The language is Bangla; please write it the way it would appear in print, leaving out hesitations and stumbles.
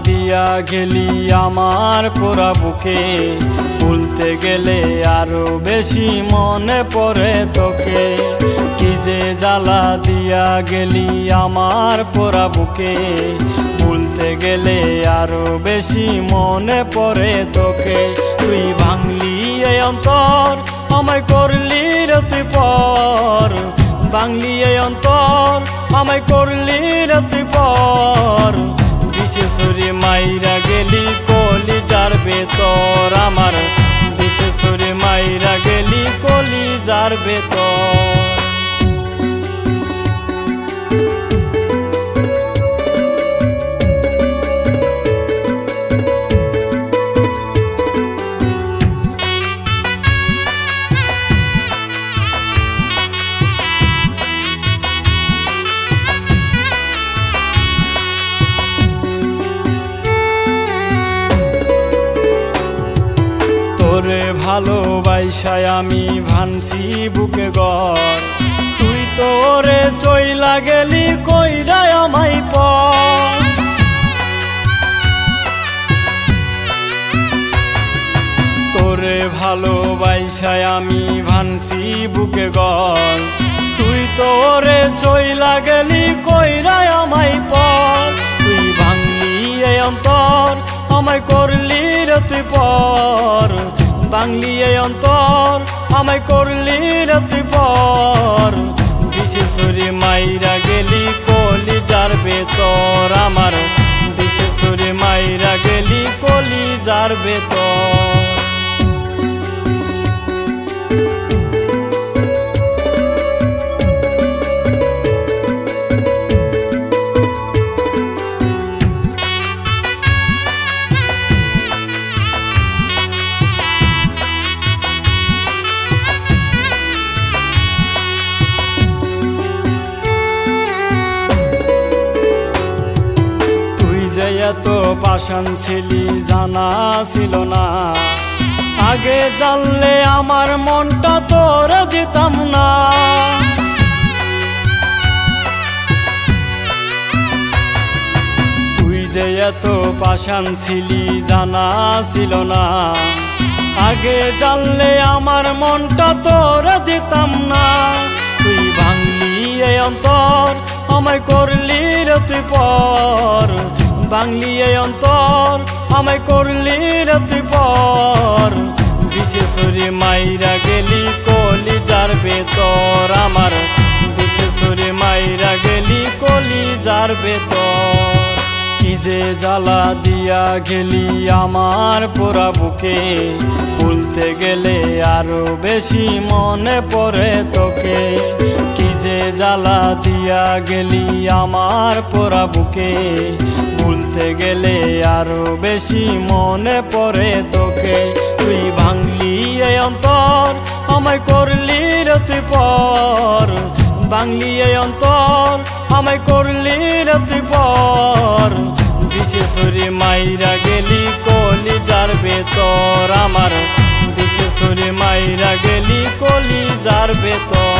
দিয়া গেলি আমার পোড়া বুকে, ভুলতে গেলে আরো বেশি মনে পড়ে তোকে। কি যে জ্বালা দিয়া গেলি আমার পোড়া বুকে, ভুলতে গেলে আরো বেশি মনে পড়ে তোকে। তুই ভাঙলি এই অন্তর, আমায় করলি রাতে পর, ভাঙলি এই অন্তর, আমায় করলি রাতে পর। বিশেষরে মাইরা গেলি কলিজার ভেতর আমার, বিশেষরে মাইরা গেলি কলিজার ভেতর। তোরে ভালোবাসায় আমি ভানছি বুকে ঘর, তুই তোরে চইলা গেলি কইরা আমায় পর। তোরে ভালোবাসায় আমি ভানছি বুকে ঘর, তুই তোরে চইলা গেলি কইরা আমায় পর। তুই ভাঙলি এই অন্তর, আমায় করলি রাতে পর, ভাঙলি এই অন্তর, আমায় করলি রাতে পর। বিশেষরে মাইরা গেলি কলিজার ভেতর আমার, বিশেষরে মাইরা গেলি কলিজার ভেতর। এত পাষাণ ছিলি জানা ছিল না, আগে জানলে আমার মনটা তোরে দিতাম না। তুই যে এত পাষাণ ছিলি জানা ছিল না, আগে জানলে আমার মনটা তোরে দিতাম না। তুই ভাঙলি এই অন্তর, আমায় করলি রাতে পর, ভাঙলি এই অন্তর, আমায় করলি রাতে পর। বিশেষরে মাইরা গেলি কলিজার ভেতর আমার, বিশেষরে মাইরা গেলি কলিজার ভেতর। কি যে জ্বালা দিয়া গেলি আমার পোড়া বুকে, ভুলতে গেলে আরো বেশি মনে পড়ে তোকে। কি যে জ্বালা দিয়া গেলি আমার পোড়া বুকে, ভুলতে গেলে আরো বেশি মনে পড়ে তোকে। তুই ভাঙলি এই অন্তর, আমায় করলি রাতে পর, ভাঙলি এই অন্তর, আমায় করলি রাতে পর। বিশেষরে মাইরা গেলি কলিজার ভেতর আমার, বিশেষরে মাইরা গেলি কলিজার ভেতর।